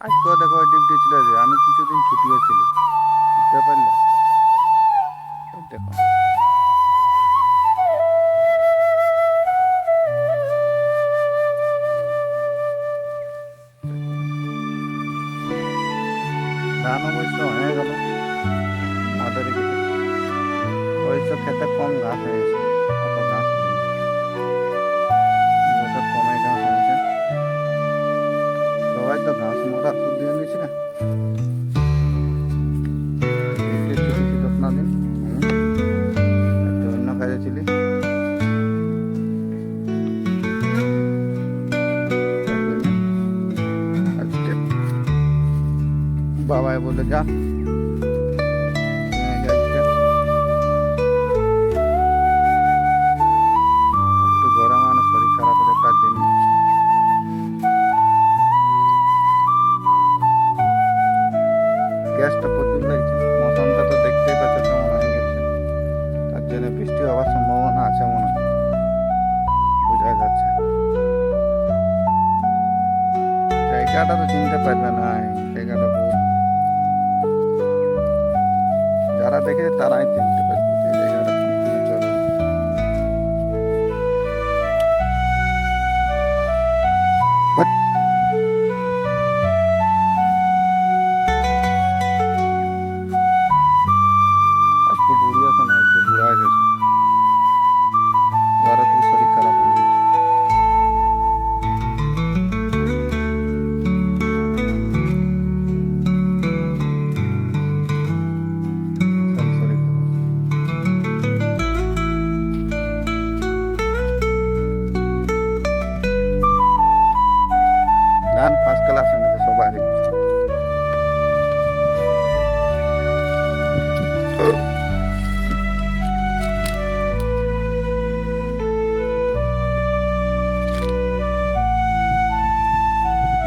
আজকেও দেখো ডিউটি ছিল যে আমি কিছুদিন ছুটিও ছিলি বুঝতে পারলে। এই দেখো ধান অবশ্য হয়ে গেল মাঠের দিকে, অবশ্য খেতে কম ঘাস হয়ে গেছে, অত ঘাস নেই। এবছর কমে ঘাস হয়েছে, সবাই তো ঘাস মরা ওষুধ দিয়ে নিয়েছি না। ডিউটি ছুটি ছিল না দিন, আমি একটা অন্য কাজে ছিলি। আজকে বাবাই বলে যা নিয়ে যা আজকে। একটু ঘরে মানে শরীর খারাপ হলে তার জন্য গ্যাসটা প্রচুর লাগছে। মৌসুমটা তো দেখতেই পাচ্ছ কেমন হয়ে গেছে, তার জন্য বৃষ্টি হওয়ার সম্ভাবনা আছে মনে হয়, বোঝা যাচ্ছে। জায়গাটা তো চিনতে পারবে না, এই জায়গাটা বহুত, যারা দেখেছে তারাই চিনতে পারবে যে এই জায়গাটা কোনখানে চলে। বাট আজকে বুড়ি আছে না, আজকে বুড়া হয়ে গেছে, এবারে খুব শরীর খারাপ হয়ে গেছে। সব শরীর খারাপ। ধান ফার্স্ট ক্লাস এনেছে সবাই।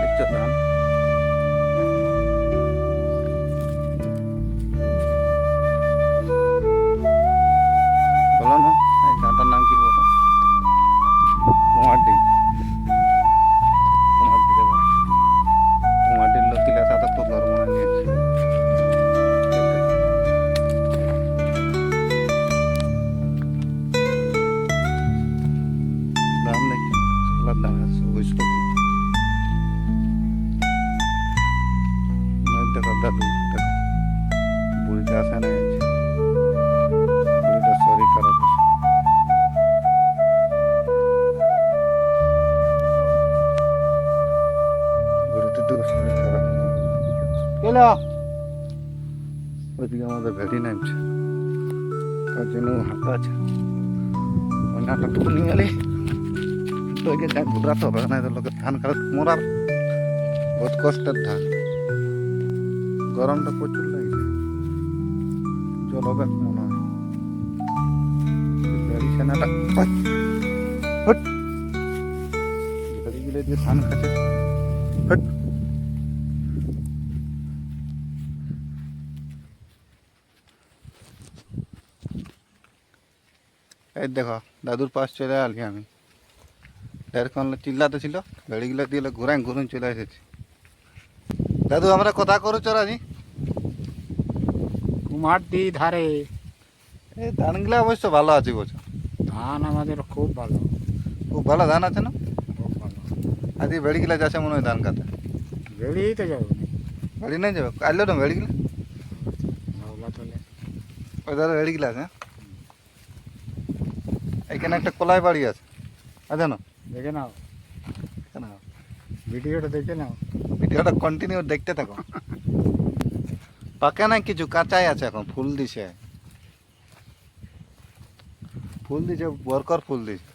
দেখছো ধান, বলো না এই ধানটার নাম কি বলো? কুমারডি। কুমারডি দেখো, কুমারডির লোক দিলে সাথে তো ধর্ম না নিয়েছে। ধান দেখছো, সোলার ধান আছে ওই সব। দেখো দাদু, দেখো বুড়িটা আসে না, বুড়িটার শরীর খারাপ আছে। বুড়িটা তো শরীর খারাপ। কেলো ওইদিকে আমাদের গাড়ি নামছে, তার জন্য হাঁটা আছে। ওই নাটকটুকু নিয়ে গেলে তো ওইকে যা ঘুরাতে হবে না, লোকের ধান খারাপ মরার বহুত কষ্টের ধান। গরমটা প্রচুর লাগছে, জল হবে মনে হয়। গাড়ি সেনাটা গাড়ি গিলে দিয়ে ধান খাচ্ছে। হট। এই দেখো দাদুর পাশ চলে আলি আমি, এরকম চিল্লাতে ছিল, গাড়িগুলো দিয়ে ঘুরাই ঘুরুন চলে এসেছি। দাদু আমরা কথা করছো রাজি? কুমারডি ধারে এই ধানগুলো অবশ্য ভালো আছে বলছো, ধান আমাদের খুব ভালো, খুব ভালো ধান আছে না? খুব ভালো। আজকে বেড়িগুলা যাচ্ছে মনে হয় ধান কাটে। বেরিয়েই তো যাবো বেড়ি নাই যাবে আইলো না বেড়িগুলা, বাবলা তোলে। ওই ধরো বেড়িগুলা আছে। এখানে একটা কলাই বাড়ি আছে, আছে না? দেখে নাও, না, ভিডিওটা দেখে নাও। ভিডিওটা কন্টিনিউ দেখতে থাকো। পাকে নাই কিছু, কাঁচাই আছে এখন, ফুল দিছে, ফুল দিছে, বরকর ফুল দিছে।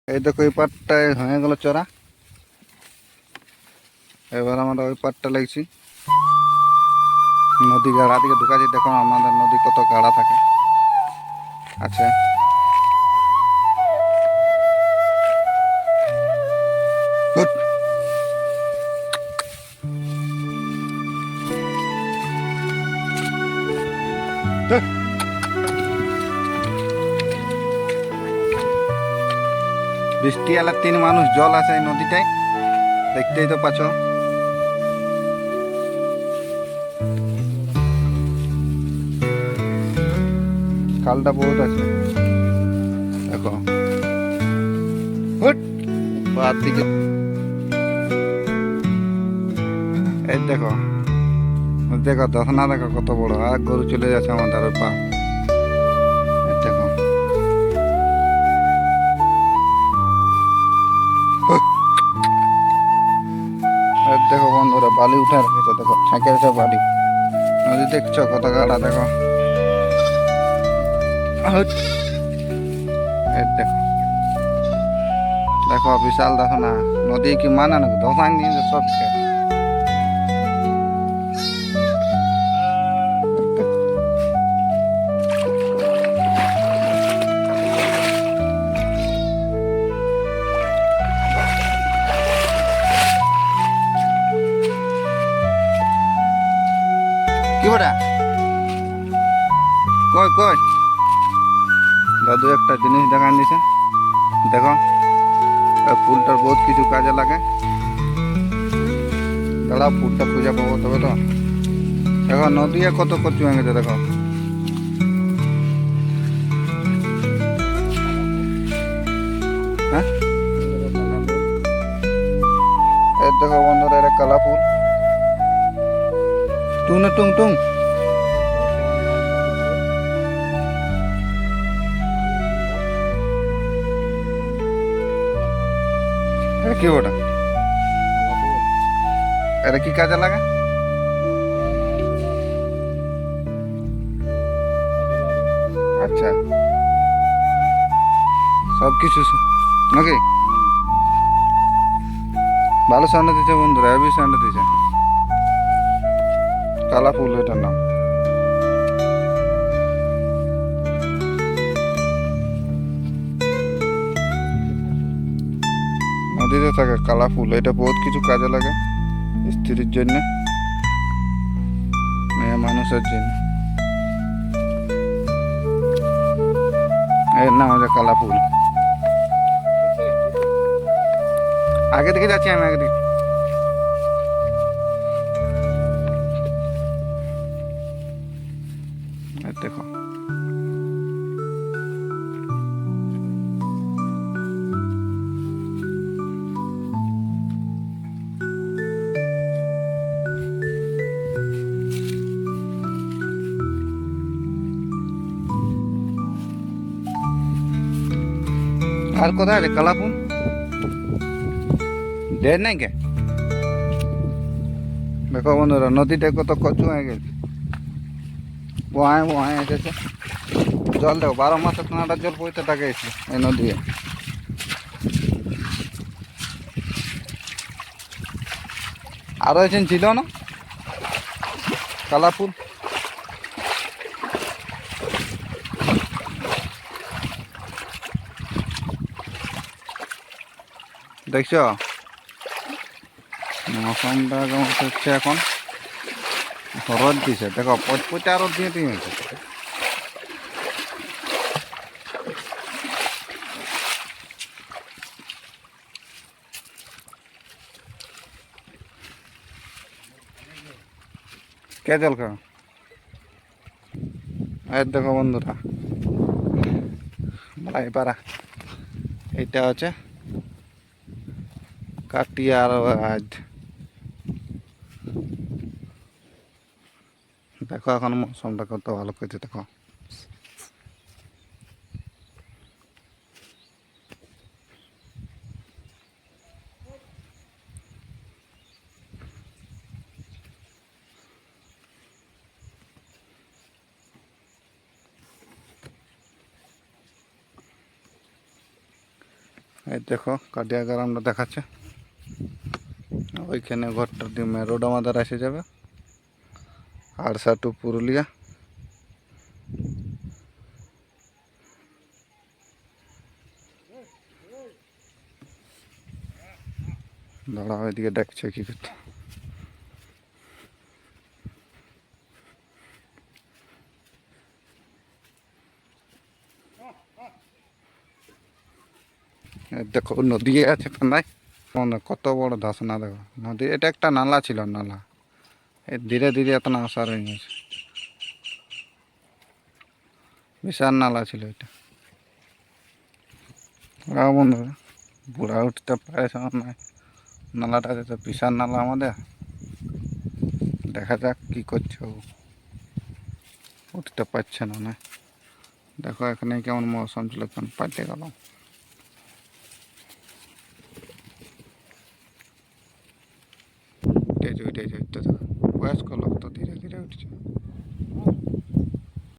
এই দেখো এই পাটটায় হয়ে গেল চড়া, এবার আমরা ওই পাটটা লাগছি। নদী গাড়া দিকে ঢুকাছি, দেখো আমাদের নদী কত গাড়া থাকে আছে। হুট। হুট। বৃষ্টি এলার 3 মানুষ জল আছে এই নদীটায়, দেখতেই তো পাচ্ছ। খালটা বহুত আছে দেখো, হুট, বাদ দিকে এই দেখো, দেখো দশনা দেখো কত বড়, আর গরু চলে যাচ্ছে আমাদের পা। এই দেখো, এই দেখো বন্ধুরা, বালি উঠে রেখেছে দেখো, ছেঁকেছে বালি। নদী দেখছো কত গাড়া দেখো, হুট, এই দেখো, দেখো বিশাল দেখো না, নদী কি মানে না ধসাই নিয়ে সবকে। কি বড়া কই কই, দাদু একটা জিনিস দেখান দিছে দেখো, এই ফুলটার বহুত কিছু কাজে লাগে। দাঁড়াও ফুলটা খুঁজে পাবো তবে তো। দেখো নদী কত কচু হয়ে গেছে দেখো, হ্যাঁ এই দেখো বন্ধুরা, এটা কালা ফুল, টুং না টুং টুং। এটা কি ওটা, এটা কি কাজে লাগে? আচ্ছা সব কিছু নাকি, ভালো সাউন্ড দিচ্ছে বন্ধুরা, হেভি সাউন্ড দিচ্ছে। কালা ফুল এটার নাম। নদীতে থাকে কালা ফুল, এটা বহুত কিছু কাজে লাগে, স্ত্রীর জন্য, মেয়ে মানুষের জন্য। এর নাম হচ্ছে কালা ফুল। আগে দিকে যাচ্ছি আমি, আগে দিকে। দেখো আর কোথায় আছে কালা ফুল, দেয় নাই কে? দেখো বন্ধুরা, নদীটা কত কচু হয়ে গেছে, বহায় বহায় এসেছে। জল দেখো 12 মাসে ঠান্ডার জল বইতে থাকে এই নদী। আরো এখানে ছিল না কালা ফুল, দেখছো মৌসুমটা কেমন হচ্ছে এখন, রোদ দিছে দেখো, পচপচা রোদ দিয়ে দিয়েছে। কে জল খাও, এই দেখো বন্ধুরা, পাড়া এইটা হচ্ছে কাটিয়ার আজ। দেখো এখন মৌসুমটা কত ভালো করছে দেখো, এই দেখো কাটিয়া গ্রামটা দেখাচ্ছে। ওইখানে ঘরটার দিয়ে রোড আমাদের এসে যাবে, আড়সা টু পুরুলিয়া। দাঁড়াও এদিকে ডাকছে কি করতে, দেখো নদী আছে ফেনায়। কত বড় ধাসনা দেখো নদী, এটা একটা নালা ছিল, নালা ধীরে ধীরে এত না আসার হয়ে গেছে। বিশাল নালা ছিল এটা। বন্ধুরা বুড়া উঠতে পারে নাই, নালাটা যেতে বিশাল নালা আমাদের। দেখা যাক কি করছে ও, উঠতে পারছে না। দেখো এখানে কেমন মৌসুম ছিল, কেমন পাল্টে গেল। উঠেছে উঠেছে উঠতে, বয়স্ক লোক তো ধীরে ধীরে উঠছে।